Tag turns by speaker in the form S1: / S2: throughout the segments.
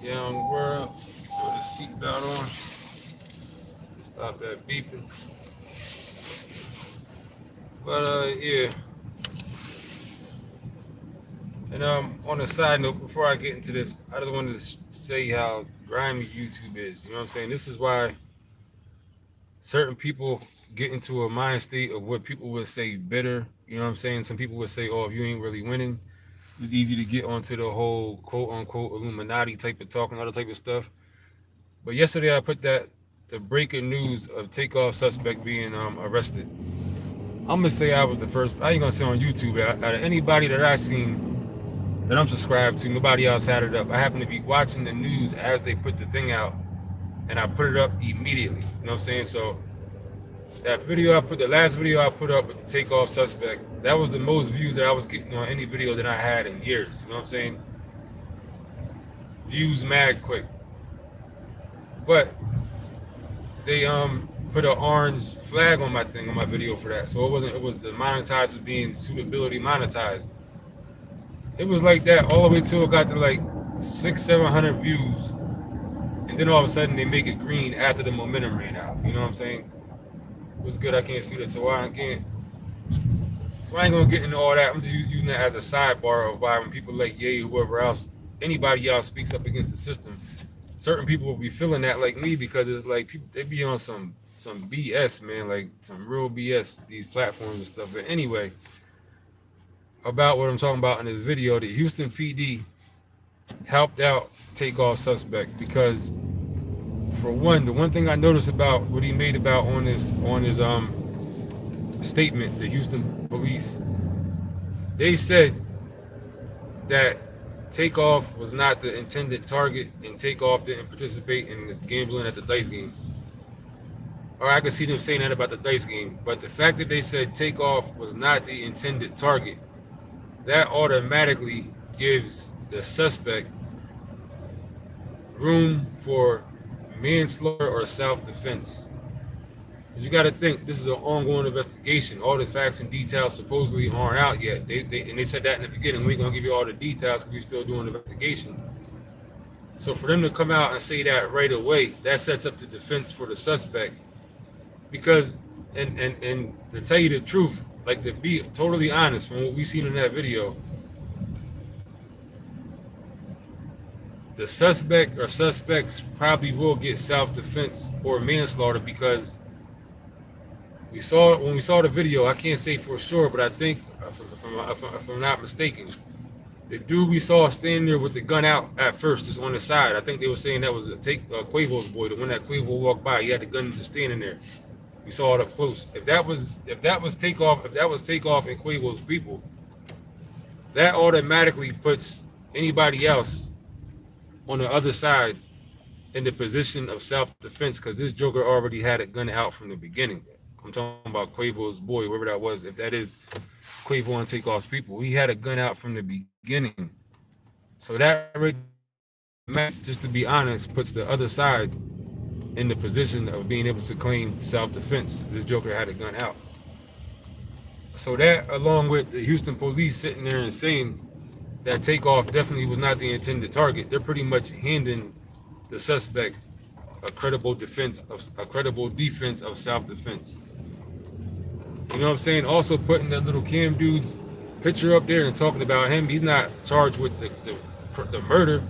S1: young world. Put the seatbelt on. Stop that beeping. But yeah. And on a side note, before I get into this, I just wanted to say how grimy YouTube is. You know what I'm saying? This is why certain people get into a mind state of what people would say bitter. You know what I'm saying? Some people would say, "Oh, if you ain't really winning, it's easy to get onto the whole quote unquote Illuminati type of talk and all that type of stuff." But yesterday I put that the breaking news of Takeoff suspect being arrested. I'm gonna say I was the first. I ain't gonna say on YouTube. Out of anybody that I seen that I'm subscribed to, nobody else had it up. I happened to be watching the news as they put the thing out, and I put it up immediately. You know what I'm saying? So that video the last video I put up with the Takeoff suspect, that was the most views that I was getting on any video that I had in years. You know what I'm saying? Views mad quick. But they put an orange flag on my thing on my video for that. So it was the monetized was being suitability monetized. It was like that all the way till it got to like 600-700 views. And then all of a sudden they make it green after the momentum ran out. You know what I'm saying? What's good? I can't see that, so I can't. So I ain't gonna get into all that. I'm just using that as a sidebar of why when people like Ye or whoever else, anybody else speaks up against the system, certain people will be feeling that like me because it's like people they be on some BS, man, like some real BS, these platforms and stuff. But anyway, about what I'm talking about in this video, the Houston PD helped out Takeoff suspect because for one, the one thing I noticed about what he made about on his statement, the Houston police, they said that Takeoff was not the intended target and Takeoff didn't participate in the gambling at the dice game. Or I could see them saying that about the dice game, but the fact that they said Takeoff was not the intended target, that automatically gives the suspect room for manslaughter or self-defense. Because you got to think, this is an ongoing investigation. All the facts and details supposedly aren't out yet. They said that in the beginning. We ain't going to give you all the details because we're still doing the investigation. So for them to come out and say that right away, that sets up the defense for the suspect. Because, and to tell you the truth, like to be totally honest from what we seen in that video, the suspect or suspects probably will get self-defense or manslaughter because when we saw the video, I can't say for sure, but I think, if I'm not mistaken, the dude we saw standing there with the gun out at first, just on the side. I think they were saying that was Quavo's boy. The one that Quavo walked by, he had the gun just standing there. We saw it up close. If that was Takeoff and Quavo's people, that automatically puts anybody else on the other side in the position of self-defense because this Joker already had a gun out from the beginning. I'm talking about Quavo's boy, whoever that was. If that is Quavo and Takeoff's people, he had a gun out from the beginning. So that, just to be honest, puts the other side in the position of being able to claim self-defense. This Joker had a gun out. So that, along with the Houston police sitting there and saying that Takeoff definitely was not the intended target, they're pretty much handing the suspect a credible defense of self-defense. You know what I'm saying? Also putting that little Cam dude's picture up there and talking about him. He's not charged with the murder.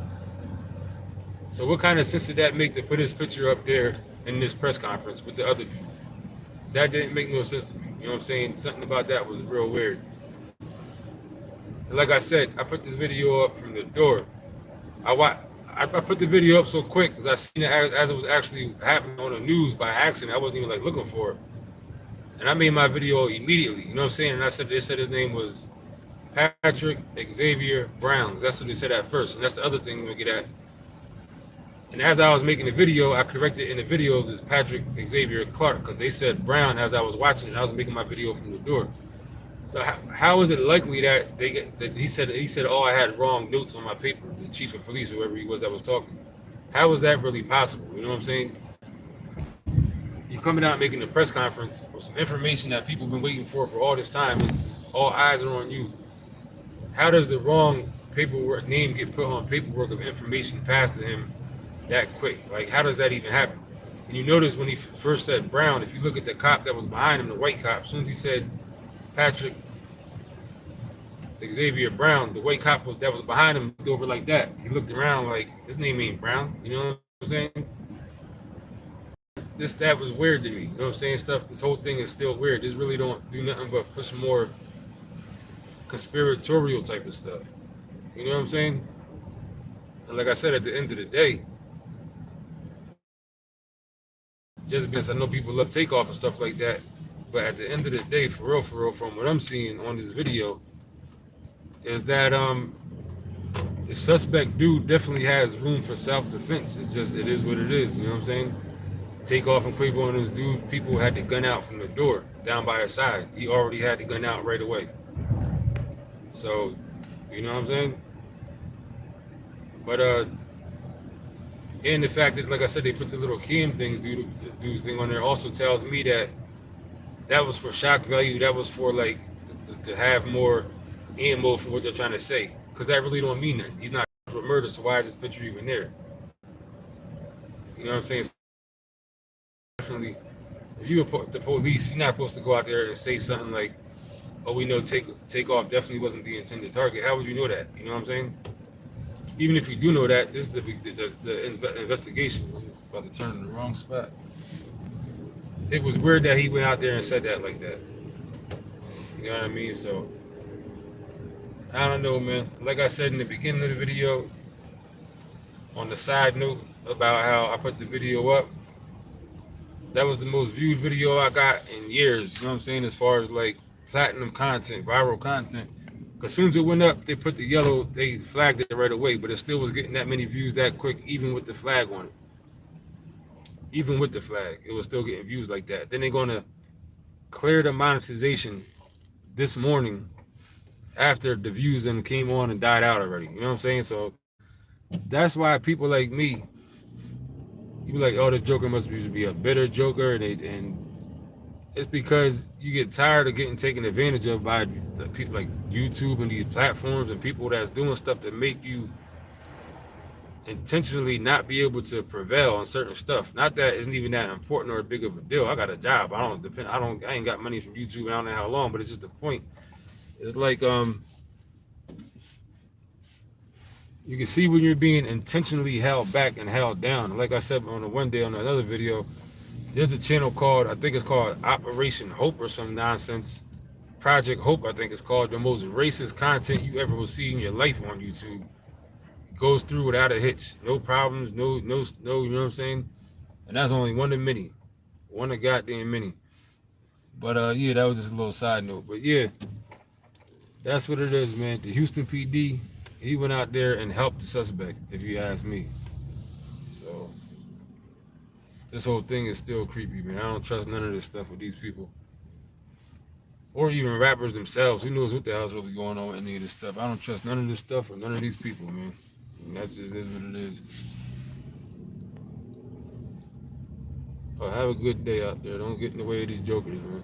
S1: So what kind of sense did that make to put his picture up there in this press conference with the other dude? That didn't make no sense to me. You know what I'm saying? Something about that was real weird. And like I said, I put this video up from the door. I put the video up so quick because I seen it as it was actually happening on the news by accident. I wasn't even like looking for it. And I made my video immediately. You know what I'm saying? And they said his name was Patrick Xavier Browns. That's what they said at first. And that's the other thing we're going to get at. And as I was making the video, I corrected in the video this Patrick Xavier Clark because they said Brown as I was watching it. I was making my video from the door. So how is it likely that he said, oh, I had wrong notes on my paper, the chief of police, whoever he was that was talking. How is that really possible? You know what I'm saying? You're coming out making a press conference with some information that people have been waiting for all this time, and all eyes are on you. How does the wrong paperwork name get put on paperwork of information passed to him that quick? Like, how does that even happen? And you notice when he first said Brown, if you look at the cop that was behind him, the white cop, as soon as he said Patrick Xavier Brown, the white cop that was behind him looked over like that. He looked around like his name ain't Brown. You know what I'm saying? That was weird to me. You know what I'm saying? This whole thing is still weird. This really don't do nothing but push more conspiratorial type of stuff. You know what I'm saying? And like I said, at the end of the day, just because I know people love Takeoff and stuff like that, but at the end of the day, for real, from what I'm seeing on this video, is that the suspect dude definitely has room for self-defense. It's just, it is what it is. You know what I'm saying? Takeoff and Quavo and this dude, people had the gun out from the door down by his side. He already had the gun out right away. So, you know what I'm saying? But and the fact that, like I said, they put the little cam thing, dude's thing on there, also tells me that that was for shock value. That was for like to have more ammo for what they're trying to say, because that really don't mean nothing. He's not for murder, so why is this picture even there? You know what I'm saying? Definitely, if you were the police, you're not supposed to go out there and say something like, "Oh, we know Takeoff definitely wasn't the intended target." How would you know that? You know what I'm saying? Even if you do know that, this is the investigation. I'm about to turn in the wrong spot. It was weird that he went out there and said that like that. You know what I mean? So, I don't know, man. Like I said in the beginning of the video, on the side note about how I put the video up, that was the most viewed video I got in years. You know what I'm saying? As far as like platinum content, viral content. Because as soon as it went up, they put the yellow, they flagged it right away, but it still was getting that many views that quick, even with the flag on it. Even with the flag, it was still getting views like that. Then they're going to clear the monetization this morning after the views then came on and died out already. You know what I'm saying? So that's why people like me, you be like, oh, this Joker must be a bitter Joker, and it's because you get tired of getting taken advantage of by the people like YouTube and these platforms and people that's doing stuff to make you intentionally not be able to prevail on certain stuff. Not that isn't even that important or big of a deal. I got a job. I ain't got money from YouTube and I don't know how long, but it's just the point. It's like you can see when you're being intentionally held back and held down. Like I said on the one day on another video, there's a channel called, I think it's called Operation Hope or some nonsense. Project Hope, I think it's called. The most racist content you ever will see in your life on YouTube. It goes through without a hitch. No problems, no, you know what I'm saying? And that's only one of many. One of goddamn many. But yeah, that was just a little side note. But yeah, that's what it is, man. The Houston PD, he went out there and helped the suspect, if you ask me. So this whole thing is still creepy, man. I don't trust none of this stuff with these people. Or even rappers themselves. Who knows what the hell's really going on with any of this stuff. I don't trust none of this stuff or none of these people, man. And that's just is what it is. Oh, have a good day out there. Don't get in the way of these jokers, man.